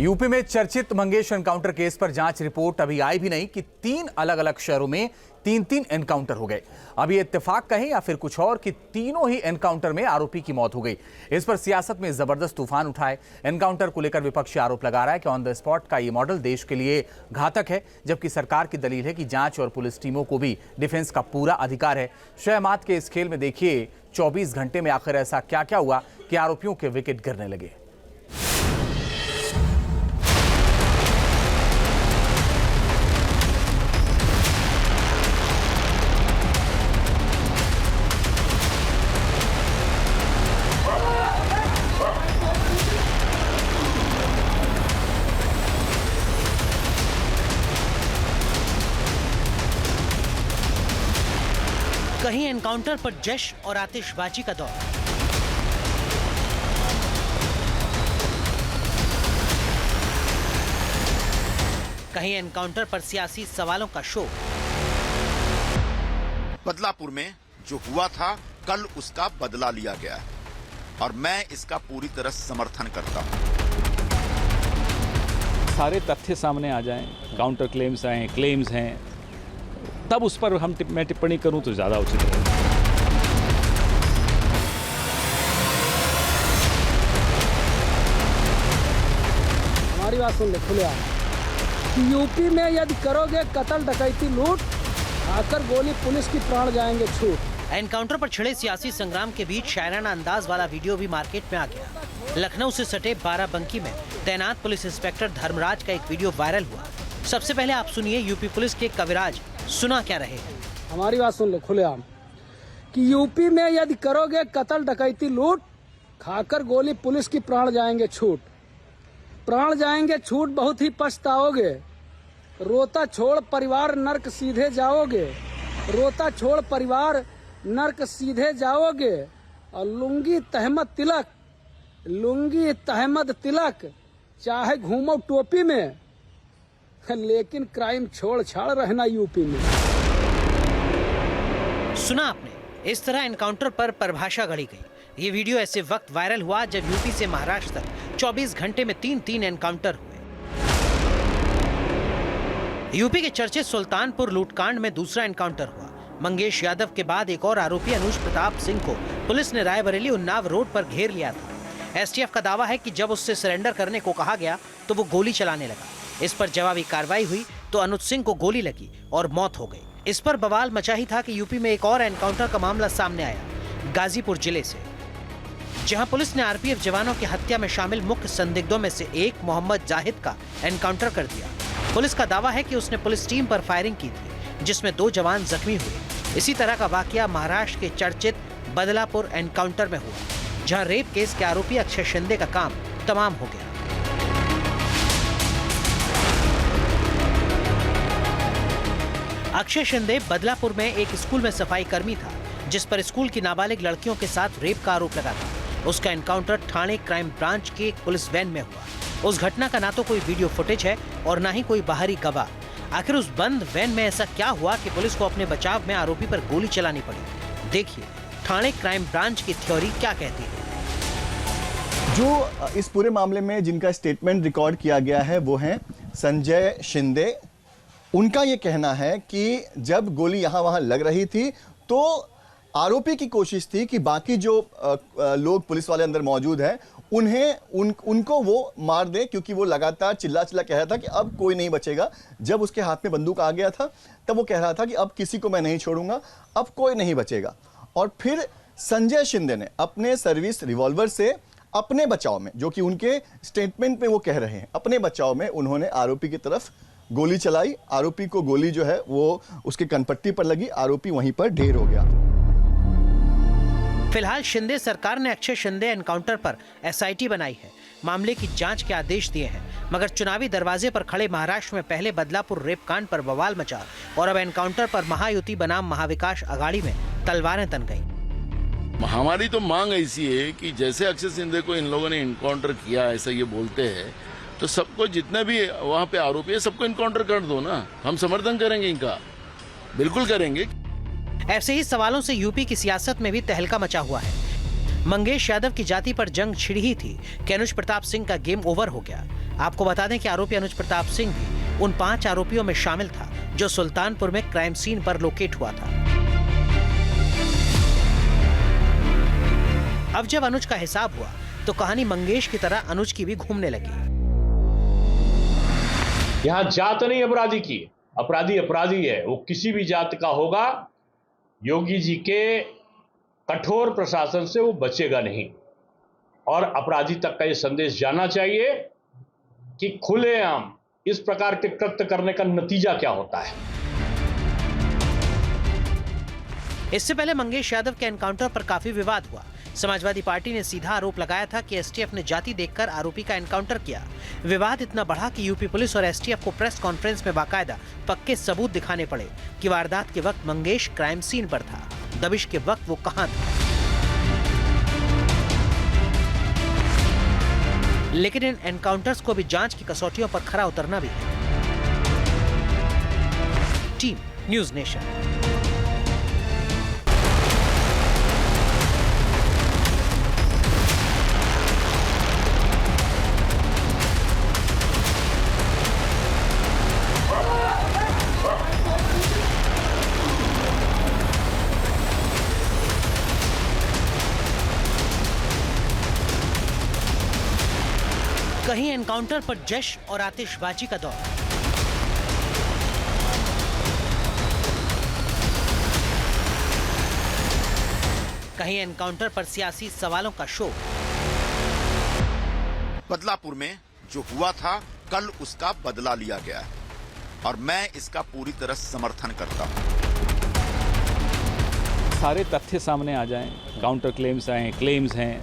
UP में चर्चित Mangesh encounter case पर जांच रिपोर्ट अभी आई भी नहीं कि 3 अलग अलग शहरों में 3 एनकाउंटर हो गए। अब ये इत्तेफाक कहें या फिर कुछ और कि तीनों ही एनकाउंटर में आरोपी की मौत हो गई। इस पर सियासत में जबरदस्त तूफान उठा है। एनकाउंटर को लेकर विपक्षी आरोप लगा रहा है कि ऑन द स्पॉट का ये मॉडल देश के लिए घातक है, जबकि सरकार की दलील है कि जांच और पुलिस टीमों को भी डिफेंस का पूरा अधिकार है। शहमात के इस खेल में देखिए 24 घंटे में आखिर ऐसा क्या क्या हुआ कि आरोपियों के विकेट गिरने लगे। कहीं एनकाउंटर पर जश्न और आतिशबाजी का दौर, कहीं एनकाउंटर पर सियासी सवालों का शो। बदलापुर में जो हुआ था कल उसका बदला लिया गया है और मैं इसका पूरी तरह समर्थन करता हूं। सारे तथ्य सामने आ जाएं, काउंटर क्लेम्स आए, क्लेम्स हैं, तब उस पर मैं टिप्पणी करूं तो ज्यादा उचित है। हमारी बात सुन ले खुले कि यूपी में यदि करोगे कत्ल डकैती लूट, आकर गोली पुलिस की प्राण जाएंगे छूट। एनकाउंटर पर छिड़े सियासी संग्राम के बीच शायराना अंदाज वाला वीडियो भी मार्केट में आ गया। लखनऊ से सटे बाराबंकी में तैनात पुलिस इंस्पेक्टर धर्मराज का एक वीडियो वायरल हुआ। सबसे पहले आप सुनिए यूपी पुलिस के कविराज सुना क्या रहे हैं। हमारी बात सुन लो खुलेआम कि यूपी में यदि करोगे कत्ल डकैती लूट, खाकर गोली पुलिस की प्राण जाएंगे छूट। प्राण जाएंगे छूट बहुत ही पछताओगे, रोता छोड़ परिवार नर्क सीधे जाओगे। रोता छोड़ परिवार नर्क सीधे जाओगे। और लुंगी तहमद तिलक चाहे घूमो टोपी में, लेकिन क्राइम छोड़ छाड़ रहना यूपी में। सुना आपने, इस तरह एनकाउंटर पर परिभाषा गढ़ी गई। ये वीडियो ऐसे वक्त वायरल हुआ जब यूपी से महाराष्ट्र तक 24 घंटे में 3 एनकाउंटर हुए। यूपी के चर्चित सुल्तानपुर लूटकांड में दूसरा एनकाउंटर हुआ। मंगेश यादव के बाद एक और आरोपी अनुज प्रताप सिंह को पुलिस ने रायबरेली उन्नाव रोड पर घेर लिया था। एसटीएफ का दावा है कि जब उससे सरेंडर करने को कहा गया तो वो गोली चलाने लगा। इस पर जवाबी कार्रवाई हुई तो अनुज सिंह को गोली लगी और मौत हो गई। इस पर बवाल मचा ही था कि यूपी में एक और एनकाउंटर का मामला सामने आया, गाजीपुर जिले से, जहां पुलिस ने आरपीएफ जवानों की हत्या में शामिल मुख्य संदिग्धों में से एक मोहम्मद जाहिद का एनकाउंटर कर दिया। पुलिस का दावा है कि उसने पुलिस टीम पर फायरिंग की थी, जिसमें 2 जवान जख्मी हुए। इसी तरह का वाकया महाराष्ट्र के चर्चित बदलापुर एनकाउंटर में हुआ, जहां रेप केस के आरोपी अक्षय शिंदे का काम तमाम हो गया। अक्षय शिंदे बदलापुर में एक स्कूल में सफाई कर्मी था, जिस पर स्कूल की नाबालिग लड़कियों के साथ रेप का आरोप लगा था। उसका एनकाउंटर ठाणे क्राइम ब्रांच के एक पुलिस वैन में हुआ। उस घटना का ना तो कोई वीडियो फुटेज है और ना ही कोई बाहरी गवाह। आखिर उस बंद वैन में ऐसा क्या हुआ कि पुलिस को अपने बचाव में आरोपी पर गोली चलानी पड़ी? देखिए ठाणे क्राइम ब्रांच की थ्योरी क्या कहती है। जो इस पूरे मामले में जिनका स्टेटमेंट रिकॉर्ड किया गया है वो है संजय शिंदे। उनका ये कहना है कि जब गोली यहां वहां लग रही थी तो आरोपी की कोशिश थी कि बाकी जो लोग पुलिस वाले अंदर मौजूद हैं उनको वो मार दे, क्योंकि वो लगातार चिल्ला कह रहा था कि अब कोई नहीं बचेगा। जब उसके हाथ में बंदूक आ गया था तब वो कह रहा था कि अब किसी को मैं नहीं छोड़ूंगा, अब कोई नहीं बचेगा। और फिर संजय शिंदे ने अपने सर्विस रिवॉल्वर से अपने बचाव में, जो कि उनके स्टेटमेंट में वो कह रहे हैं, अपने बचाव में उन्होंने आरोपी की तरफ गोली चलाई। आरोपी को गोली जो है वो उसके कनपट्टी पर लगी, आरोपी वहीं पर ढेर हो गया। फिलहाल शिंदे सरकार ने अक्षय शिंदे एनकाउंटर पर एसआईटी बनाई है, मामले की जांच के आदेश दिए हैं। मगर चुनावी दरवाजे पर खड़े महाराष्ट्र में पहले बदलापुर रेप कांड पर बवाल मचा और अब एनकाउंटर पर महायुति बनाम महाविकास अघाड़ी में तलवारें तन गई। हमारी तो मांग ऐसी है कि जैसे अक्षय शिंदे को इन लोगों ने एनकाउंटर किया, ऐसा ये बोलते हैं, तो सबको जितने भी वहाँ पे आरोपी है सबको एनकाउंटर कर दो ना। हम समर्थन करेंगे इनका, बिल्कुल करेंगे। ऐसे ही सवालों से यूपी की सियासत में भी तहलका मचा हुआ है। मंगेश यादव की जाति पर जंग छिड़ ही थी कि अनुज प्रताप सिंह का गेम ओवर हो गया। आपको बता दें कि आरोपी अनुज प्रताप सिंह भी उन 5 आरोपियों में शामिल था जो सुल्तानपुर में क्राइम सीन पर लोकेट हुआ था। अब जब अनुज का हिसाब हुआ तो कहानी मंगेश की तरह अनुज की भी घूमने लगी। यहाँ जात नहीं अपराधी की, अपराधी अपराधी है, वो किसी भी जात का होगा। योगी जी के कठोर प्रशासन से वो बचेगा नहीं और अपराधी तक का ये संदेश जाना चाहिए कि खुलेआम इस प्रकार के कृत्य करने का नतीजा क्या होता है। इससे पहले मंगेश यादव के एनकाउंटर पर काफी विवाद हुआ। समाजवादी पार्टी ने सीधा आरोप लगाया था कि एसटीएफ ने जाति देखकर आरोपी का एनकाउंटर किया। विवाद इतना बढ़ा कि यूपी पुलिस और एसटीएफ को प्रेस कॉन्फ्रेंस में बाकायदा पक्के सबूत दिखाने पड़े कि वारदात के वक्त मंगेश क्राइम सीन पर था, दबिश के वक्त वो कहां था। लेकिन इन एनकाउंटर्स को भी जांच की कसौटियों पर खरा उतरना भी है। Team news nation. कहीं एनकाउंटर पर जश्न और आतिशबाजी का दौर, कहीं एनकाउंटर पर सियासी सवालों का शो। बदलापुर में जो हुआ था कल उसका बदला लिया गया है और मैं इसका पूरी तरह समर्थन करता हूं। सारे तथ्य सामने आ जाएं, काउंटर क्लेम्स आए, क्लेम्स हैं,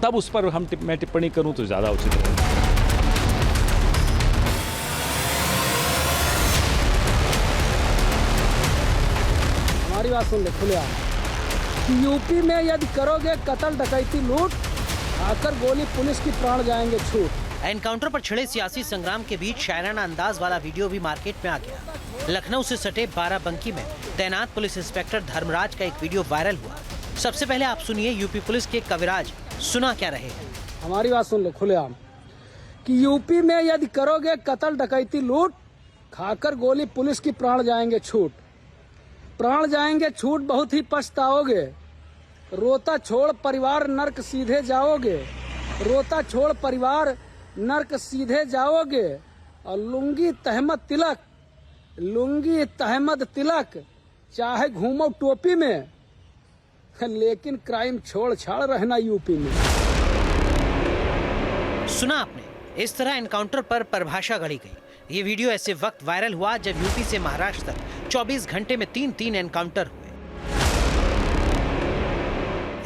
तब उस पर मैं टिप्पणी करूं तो ज़्यादा उचित रहेगा। हमारी बात सुन ले खुलेआम कि यूपी में यदि करोगे कत्ल डकैती लूट, आकर गोली पुलिस की प्राण जाएंगे छूट। एनकाउंटर पर छिड़े सियासी संग्राम के बीच शायराना अंदाज वाला वीडियो भी मार्केट में आ गया। लखनऊ से सटे बाराबंकी में तैनात पुलिस इंस्पेक्टर धर्मराज का एक वीडियो वायरल हुआ। सबसे पहले आप सुनिए यूपी पुलिस के कविराज सुना क्या रहे हैं। हमारी बात सुन लो खुलेआम कि यूपी में यदि करोगे कत्ल डकैती लूट, खाकर गोली पुलिस की प्राण जाएंगे छूट। प्राण जाएंगे छूट बहुत ही पछताओगे, रोता छोड़ परिवार नर्क सीधे जाओगे। रोता छोड़ परिवार नर्क सीधे जाओगे। और लुंगी तहमद तिलक चाहे घूमो टोपी में, लेकिन क्राइम छोड़ छाड़ रहना यूपी में। सुना आपने, इस तरह एनकाउंटर पर परिभाषा गढ़ी गई। ये वीडियो ऐसे वक्त वायरल हुआ जब यूपी से महाराष्ट्र तक 24 घंटे में 3 एनकाउंटर हुए।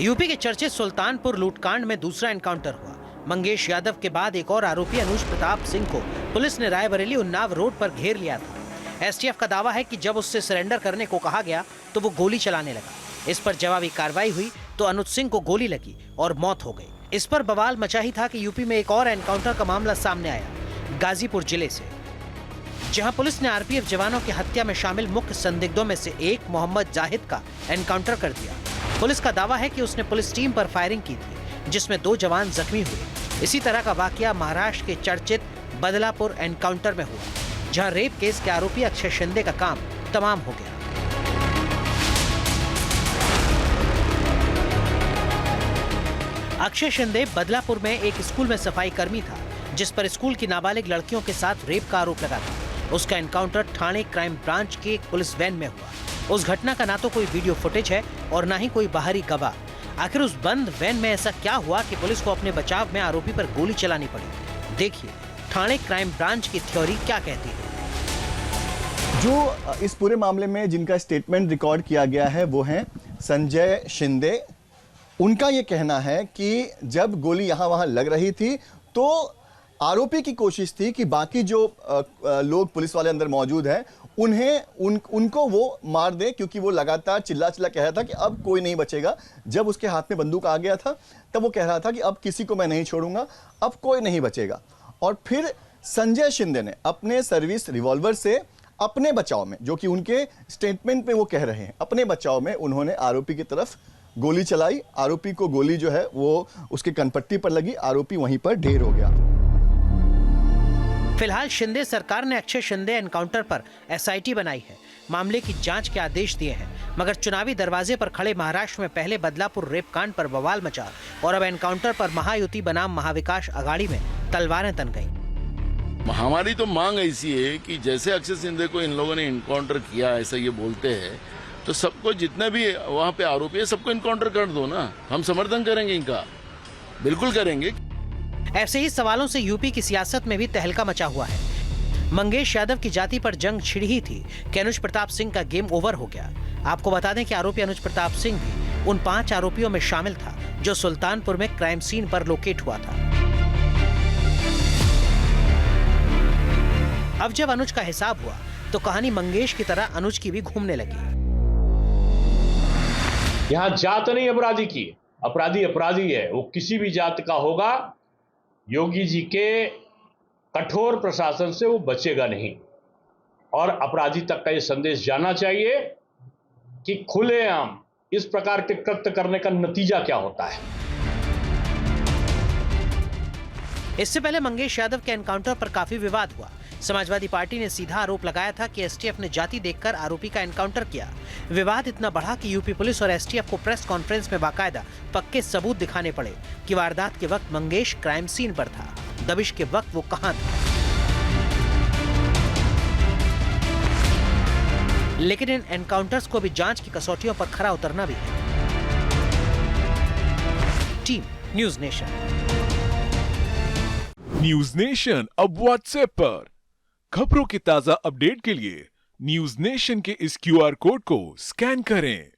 यूपी के चर्चित सुल्तानपुर लूटकांड में दूसरा एनकाउंटर हुआ। मंगेश यादव के बाद एक और आरोपी अनुज प्रताप सिंह को पुलिस ने रायबरेली उन्नाव रोड पर घेर लिया था। एसटीएफ का दावा है कि जब उससे सरेंडर करने को कहा गया तो वो गोली चलाने लगा। इस पर जवाबी कार्रवाई हुई तो अनुज सिंह को गोली लगी और मौत हो गई। इस पर बवाल मचा ही था कि यूपी में एक और एनकाउंटर का मामला सामने आया, गाजीपुर जिले से, जहां पुलिस ने आरपीएफ जवानों की हत्या में शामिल मुख्य संदिग्धों में से एक मोहम्मद जाहिद का एनकाउंटर कर दिया। पुलिस का दावा है कि उसने पुलिस टीम पर फायरिंग की थी, जिसमें 2 जवान जख्मी हुए। इसी तरह का वाकया महाराष्ट्र के चर्चित बदलापुर एनकाउंटर में हुआ, जहां रेप केस के आरोपी अक्षय शिंदे का काम तमाम हो गया। अक्षय शिंदे बदलापुर में एक स्कूल में सफाई कर्मी था, जिस पर स्कूल की नाबालिग लड़कियों के साथ रेप का आरोप लगा था। उसका एनकाउंटर ठाणे क्राइम ब्रांच के एक पुलिस वैन में हुआ। उस घटना का ना तो कोई वीडियो फुटेज है और ना ही कोई बाहरी गवाह। आखिर उस बंद वैन में ऐसा क्या हुआ कि पुलिस को अपने बचाव में आरोपी पर गोली चलानी पड़ी? देखिए ठाणे क्राइम ब्रांच की थ्योरी क्या कहती है। जो इस पूरे मामले में जिनका स्टेटमेंट रिकॉर्ड किया गया है वो हैं संजय शिंदे। उनका ये कहना है कि जब गोली यहाँ वहाँ लग रही थी तो आरोपी की कोशिश थी कि बाकी जो लोग पुलिस वाले अंदर मौजूद हैं उनको वो मार दे, क्योंकि वो लगातार चिल्ला कह रहा था कि अब कोई नहीं बचेगा। जब उसके हाथ में बंदूक आ गया था तब वो कह रहा था कि अब किसी को मैं नहीं छोड़ूंगा, अब कोई नहीं बचेगा। और फिर संजय शिंदे ने अपने सर्विस रिवॉल्वर से अपने बचाव में, जो कि उनके स्टेटमेंट पे वो कह रहे हैं, अपने बचाव में उन्होंने आरोपी की तरफ गोली चलाई, आरोपी को गोली जो है वो उसके कनपट्टी पर लगी, आरोपी वहीं पर ढेर हो गया। फिलहाल शिंदे सरकार ने अक्षय शिंदे एनकाउंटर पर एसआईटी बनाई है, मामले की जांच के आदेश दिए हैं। मगर चुनावी दरवाजे पर खड़े महाराष्ट्र में पहले बदलापुर रेप कांड पर बवाल मचा और अब एनकाउंटर पर महायुति बनाम महाविकास अघाड़ी में तलवारें तन गईं। हमारी तो मांग ऐसी है कि जैसे अक्षय शिंदे को इन लोगों ने इनकाउंटर किया, ऐसा ये बोलते हैं, तो सबको जितने भी वहां पे आरोपी है सबको इनकाउंटर कर दो ना। हम समर्थन करेंगे इनका, बिल्कुल करेंगे। ऐसे ही सवालों से यूपी की सियासत में भी तहलका मचा हुआ है। मंगेश यादव की जाति पर जंग छिड़ ही थी कि अनुज प्रताप सिंह का गेम ओवर हो गया। आपको बता दें कि आरोपी अनुज प्रताप सिंह भी उन 5 आरोपियों में शामिल था जो सुल्तानपुर में क्राइम सीन पर लोकेट हुआ था। अब जब अनुज का हिसाब हुआ तो कहानी मंगेश की तरह अनुज की भी घूमने लगी। यहां जात नहीं अपराधी की, अपराधी अपराधी है, वो किसी भी जात का होगा। योगी जी के कठोर प्रशासन से वो बचेगा नहीं और अपराधी तक का ये संदेश जाना चाहिए कि खुलेआम इस प्रकार के कृत्य करने का नतीजा क्या होता है। इससे पहले मंगेश यादव के एनकाउंटर पर काफी विवाद हुआ। समाजवादी पार्टी ने सीधा आरोप लगाया था कि एसटीएफ ने जाति देखकर आरोपी का एनकाउंटर किया। विवाद इतना बढ़ा कि यूपी पुलिस और एसटीएफ को प्रेस कॉन्फ्रेंस में बाकायदा पक्के सबूत दिखाने पड़े कि वारदात के वक्त मंगेश क्राइम सीन पर था, दबिश के वक्त वो कहां था। लेकिन इन एनकाउंटर्स को भी जांच की कसौटियों पर खरा उतरना भी है। Team news nation. News nation अब व्हाट्सएप पर खबरों के ताजा अपडेट के लिए न्यूज नेशन के इस क्यूआर कोड को स्कैन करें।